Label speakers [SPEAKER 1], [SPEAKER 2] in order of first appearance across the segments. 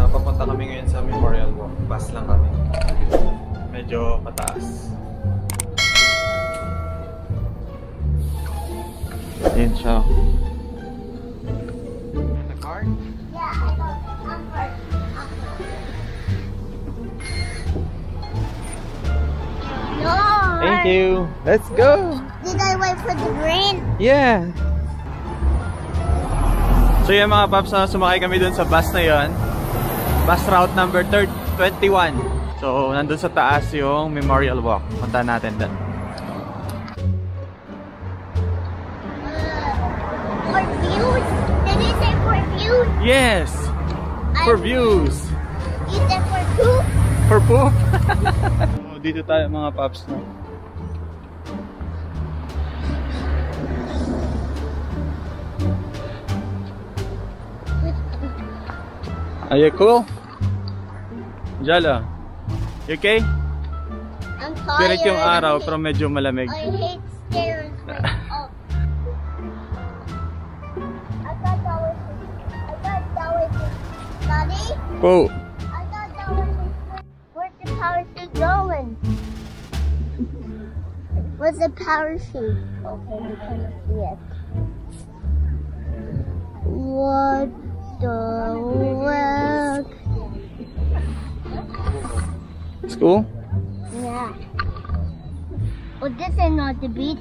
[SPEAKER 1] Papunta kami ngayon sa Memorial Walk. Bus lang kami. Medyo pataas. Ayan siya. The car?
[SPEAKER 2] Yeah, I know. No.
[SPEAKER 1] Thank you. Let's go.
[SPEAKER 2] Did I wait for the green?
[SPEAKER 1] Yeah. So yan mga paps, sumakay kami dun sa bus na yon. Bus route number 21. So nandun sa taas yung Memorial Walk. Punta natin dun.
[SPEAKER 2] For views? Did you say for views?
[SPEAKER 1] Yes! For views!
[SPEAKER 2] You said for poop?
[SPEAKER 1] For poop? Dito tayo mga paps, no? Are you cool? Jala, you okay?
[SPEAKER 2] I'm tired.
[SPEAKER 1] Pirit yung araw pero medyo malamig.
[SPEAKER 2] I hate stairs. Oh. I thought that was Daddy?
[SPEAKER 1] Po.
[SPEAKER 2] I thought that was where's the parachute going? Where's the parachute? Okay, we can't see it. What the world?
[SPEAKER 1] School?
[SPEAKER 2] Yeah. Oh, this is not the beach.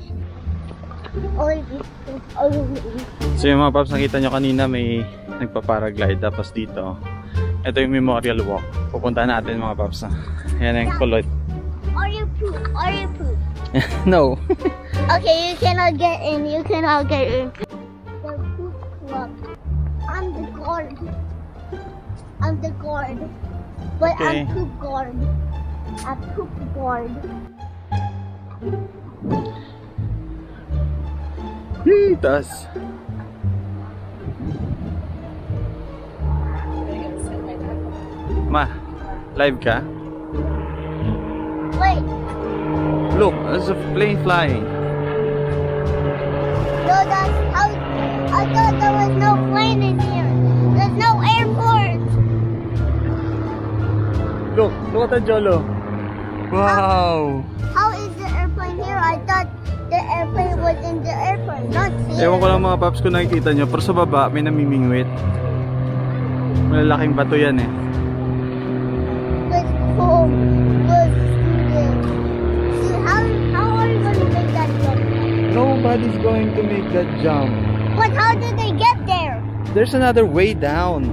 [SPEAKER 2] Oh,
[SPEAKER 1] So yung mga paps, nakita nyo kanina may nagpa-paraglide. Tapos dito, ito yung Memorial Walk. Pupunta natin mga paps. Yan ang kulot.
[SPEAKER 2] Are you poop? Are you poop?
[SPEAKER 1] No.
[SPEAKER 2] Okay, you cannot get in. You cannot get in. The poop club. I'm the guard. I'm the guard. But
[SPEAKER 1] Okay.
[SPEAKER 2] I'm poop guard. I'm poop guard.
[SPEAKER 1] Taas. Ma, live ka?
[SPEAKER 2] Wait.
[SPEAKER 1] Look, there's a plane flying.
[SPEAKER 2] No, that's how. I thought there was no plane in here. There's no airport.
[SPEAKER 1] Look at the Jolo. Wow.
[SPEAKER 2] How is the airplane here? I thought the airplane was in the airport, not here.
[SPEAKER 1] Ewan ko lang mga paps kung nakikita nyo, pero sa baba may namimingwit. Malalaking bato yan eh.
[SPEAKER 2] Let's go. Let's do this. See, how are you going to make that jump?
[SPEAKER 1] Nobody's going to make that jump.
[SPEAKER 2] But how did they get there?
[SPEAKER 1] There's another way down.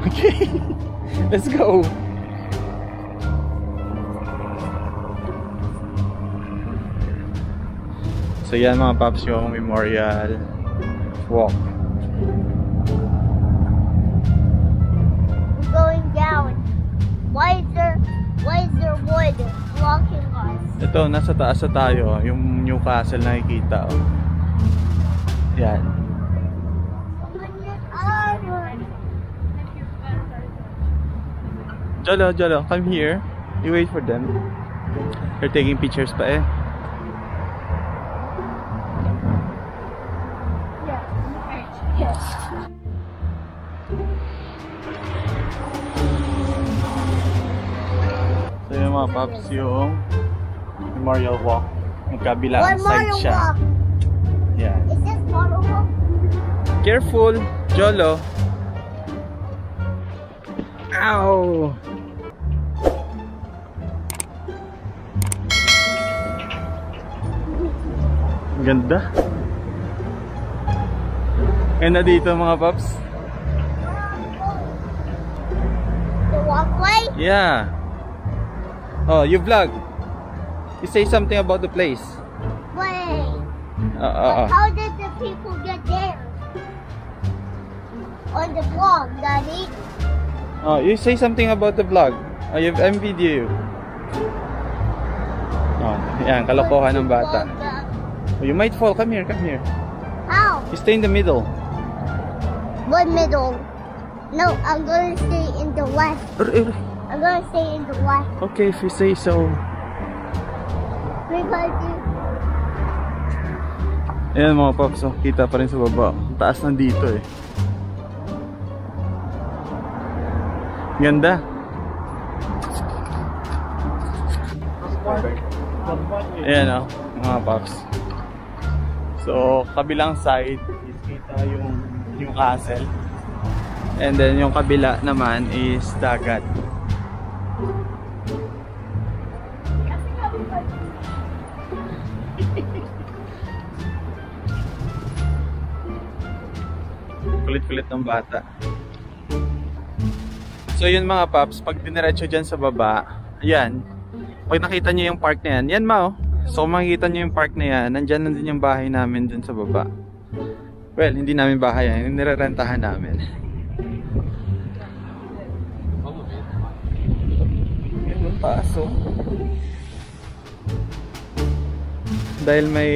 [SPEAKER 1] Okay, let's go. So yan mga paps yung Memorial Walk.
[SPEAKER 2] We're going down. Why is there wood blocking us?
[SPEAKER 1] Ito, nasa taas na tayo. Yung Newcastle nakikita. Oh. Yan. Jolo, come here. You wait for them. They're taking pictures pa eh.
[SPEAKER 2] Yes.
[SPEAKER 1] So yung mga paps yung Memorial Walk. Yung kabilang side siya.
[SPEAKER 2] Walk.
[SPEAKER 1] Yan.
[SPEAKER 2] Is this Memorial Walk?
[SPEAKER 1] Careful, Jolo. Ow! Ganda. Ganda dito mga paps.
[SPEAKER 2] The walkway?
[SPEAKER 1] Yeah. Oh, you vlog. You say something about the place.
[SPEAKER 2] Wait.
[SPEAKER 1] Uh.
[SPEAKER 2] How did the people get there? On the vlog, Daddy.
[SPEAKER 1] Oh, you say something about the vlog. Oh, I'm video you. Oh, yan, kalokohan ng bata. Oh, you might fall. Come here.
[SPEAKER 2] How?
[SPEAKER 1] You stay in the middle.
[SPEAKER 2] What middle? No, I'm gonna stay in the west. I'm gonna stay in the west.
[SPEAKER 1] Okay, if you say so.
[SPEAKER 2] Because you...
[SPEAKER 1] Ayan mga paps, oh, kita pa rin sa baba. Taas nandito eh. Ganda. Ayan o, mga paps. So, kabilang side is kita yung castle. And then yung kabila naman is dagat. Kulit-kulit ng bata. So yun mga paps, pag diniretso dyan sa baba, ayan, pag nakita nyo yung park na yan, yan ma oh. So kung makikita nyo yung park na yan, nandyan nandun yung bahay namin dun sa baba. Well, hindi namin bahay yan, yung nirerentahan namin. Ganun paso. Dahil may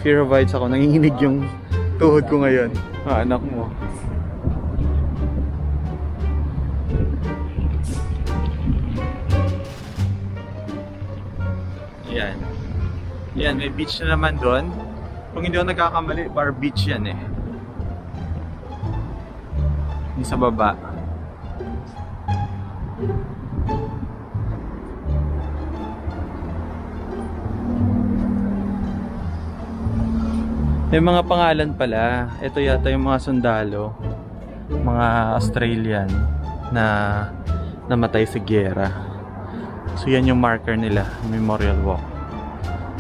[SPEAKER 1] fear of heights ako, nanginginig yung tuhod ko ngayon. Ah, anak mo. Yan. Yan, may beach na naman doon. Kung hindi ako nagkakamali, bar beach yan eh. Yung sa baba. May mga pangalan pala. Ito yata yung mga sundalo, mga Australian na namatay sa giyera. So yan yung marker nila, Memorial Walk.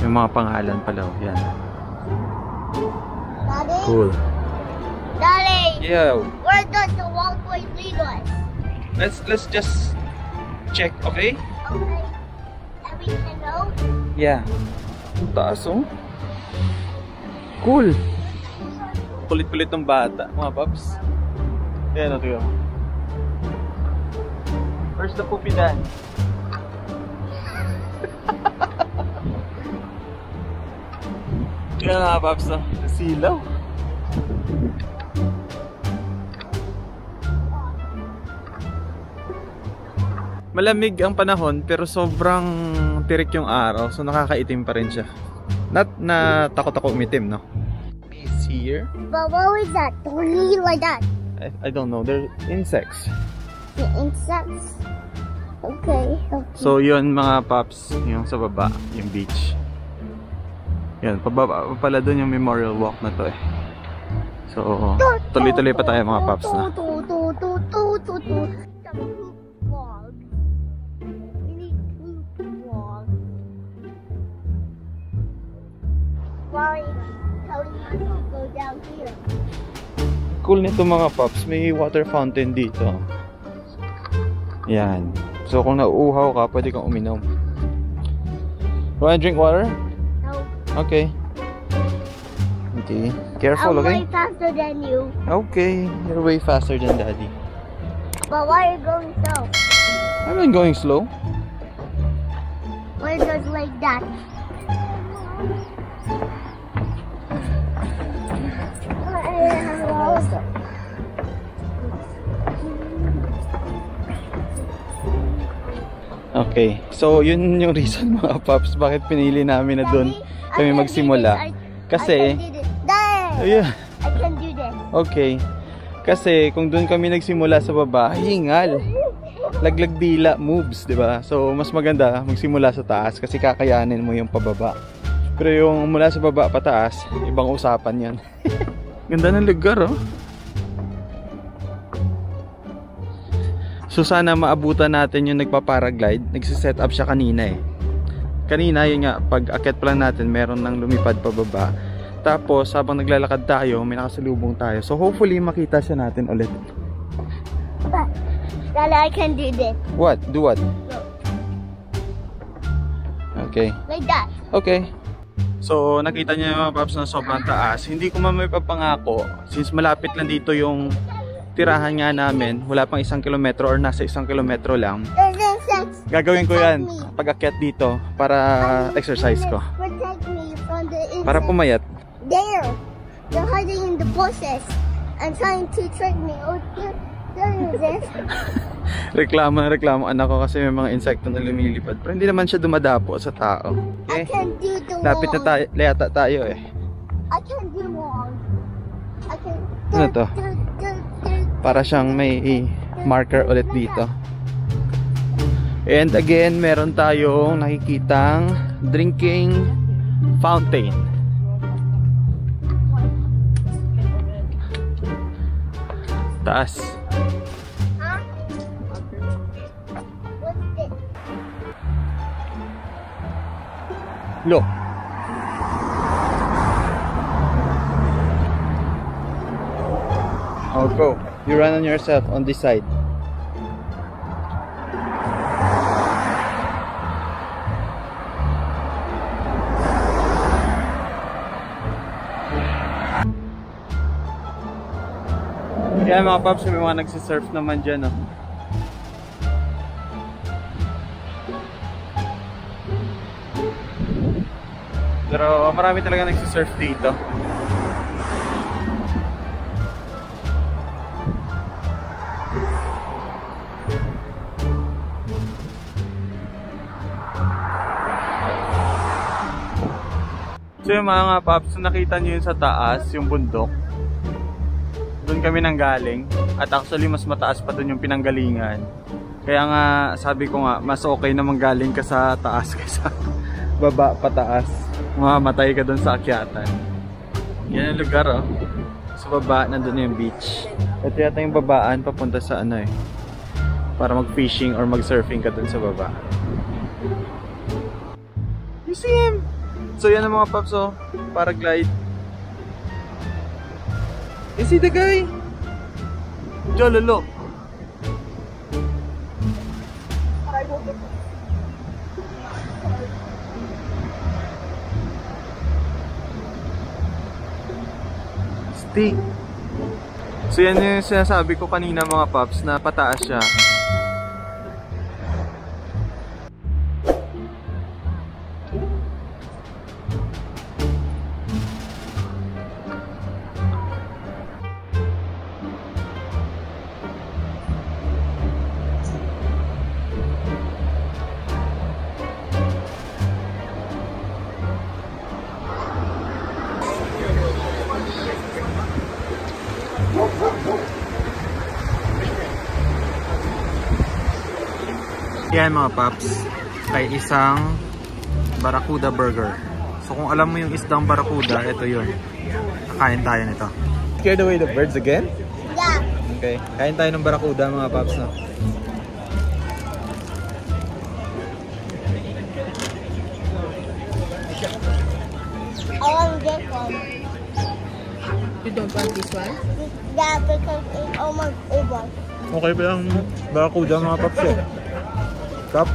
[SPEAKER 1] Yung mga pangalan pala, yan.
[SPEAKER 2] Daddy?
[SPEAKER 1] Cool.
[SPEAKER 2] Daddy!
[SPEAKER 1] Yeah.
[SPEAKER 2] Where does the walkway lead us?
[SPEAKER 1] Let's just check, okay?
[SPEAKER 2] Okay. And we can go?
[SPEAKER 1] Yeah. Ang taas oh. Cool. Kulit-kulit ng bata, mga paps. Ayan, ito yun. Where's the poopy dan? Ayan mga paps, no? Silaw. Malamig ang panahon pero sobrang tirik yung araw, so nakakaitim pa rin siya. Not na takot ako umitim, no? Is here.
[SPEAKER 2] But what was that? Three like that?
[SPEAKER 1] I don't know. They're insects.
[SPEAKER 2] The insects? Okay.
[SPEAKER 1] So yun mga paps, yung sa baba, yung beach. Yan, pababa pala dun yung Memorial Walk na to eh. So, tuloy-tuloy pa tayo mga paps na. Cool nito mga paps, may water fountain dito. Yan. So kung nauuhaw ka, pwede kang uminom. Wanna drink water?
[SPEAKER 2] No.
[SPEAKER 1] Okay. Okay. Careful, okay?
[SPEAKER 2] I'm way faster than you.
[SPEAKER 1] Okay. You're way faster than daddy.
[SPEAKER 2] But why are you going slow?
[SPEAKER 1] I'm not going slow.
[SPEAKER 2] Why does like that?
[SPEAKER 1] Okay, so yun yung reason mga paps bakit pinili namin na doon kami magsimula. Kasi
[SPEAKER 2] I can do this.
[SPEAKER 1] okay. Kasi kung doon kami nagsimula sa baba, hingal. Laglag dila moves, 'di ba? So mas maganda magsimula sa taas kasi kakayanin mo yung pababa. Pero yung mula sa baba pataas, ibang usapan 'yan. Ganda ng lugar, oh. So sana maabutan natin yung nagpa-paraglide. Nagsiset up siya kanina eh. Kanina yun nga, pag akyat pa lang natin, meron nang lumipad pababa. Tapos habang naglalakad tayo, may nakasalubong tayo. So hopefully makita siya natin ulit.
[SPEAKER 2] Daddy, I can do this.
[SPEAKER 1] What? Do what? Okay.
[SPEAKER 2] Like that.
[SPEAKER 1] Okay. So nakita niyo mga paps na sobrang taas. Hindi ko man may papangako, since malapit lang dito yung tirahan nga namin, wala pang 1 kilometro or nasa 1 kilometro lang.
[SPEAKER 2] There's insects.
[SPEAKER 1] Gagawin ko yan pag akyat dito para exercise ko.
[SPEAKER 2] Protect me from the insects.
[SPEAKER 1] Para pumayat.
[SPEAKER 2] There. They're hiding in the bushes and trying to trick me. Oh, there is it.
[SPEAKER 1] Reklamo na reklamo anak ko kasi may mga insekto na lumilipad. Pero hindi naman siya dumadapo sa tao.
[SPEAKER 2] I
[SPEAKER 1] Okay?
[SPEAKER 2] can do the wall.
[SPEAKER 1] Lapit na tayo, yata tayo eh.
[SPEAKER 2] I can do wall. I can.
[SPEAKER 1] Ano to? Para siyang may marker ulit dito. And again, meron tayong nakikitang drinking fountain. Taas.
[SPEAKER 2] Huh? What's this?
[SPEAKER 1] Look. Oh, go. You run on yourself on this side. Yan mga paps, may mga nagsisurf naman dyan, oh. Pero marami talaga nagsisurf dito. So yung mga paps, nakita nyo yun sa taas, yung bundok. Doon kami nanggaling. At actually mas mataas pa doon yung pinanggalingan. Kaya nga sabi ko nga, mas okay na manggaling ka sa taas kaysa baba pataas. Mamamatay ka doon sa akyatan. Yan ang lugar, oh. Sa baba, nandun yung beach. Ito yata yung babaan papunta sa ano eh. Para mag-fishing or mag-surfing ka doon sa baba. You see him? So yan ang mga paps, oh. Paraglide. You see the guy? Jololo. Stick. So yan yung sinasabi ko kanina mga paps, na pataas siya. Yan mga paps, ay isang Barracuda burger. So kung alam mo yung isdang Barracuda, ito yun. Kakain tayo nito. Scared away the birds again?
[SPEAKER 2] Yeah.
[SPEAKER 1] Okay, kain tayo ng Barracuda mga paps, no?
[SPEAKER 2] I want this one.
[SPEAKER 3] You don't want this one?
[SPEAKER 2] Yeah, because it's almost over.
[SPEAKER 1] Okay pa yung Barracuda mga paps, eh. Stop.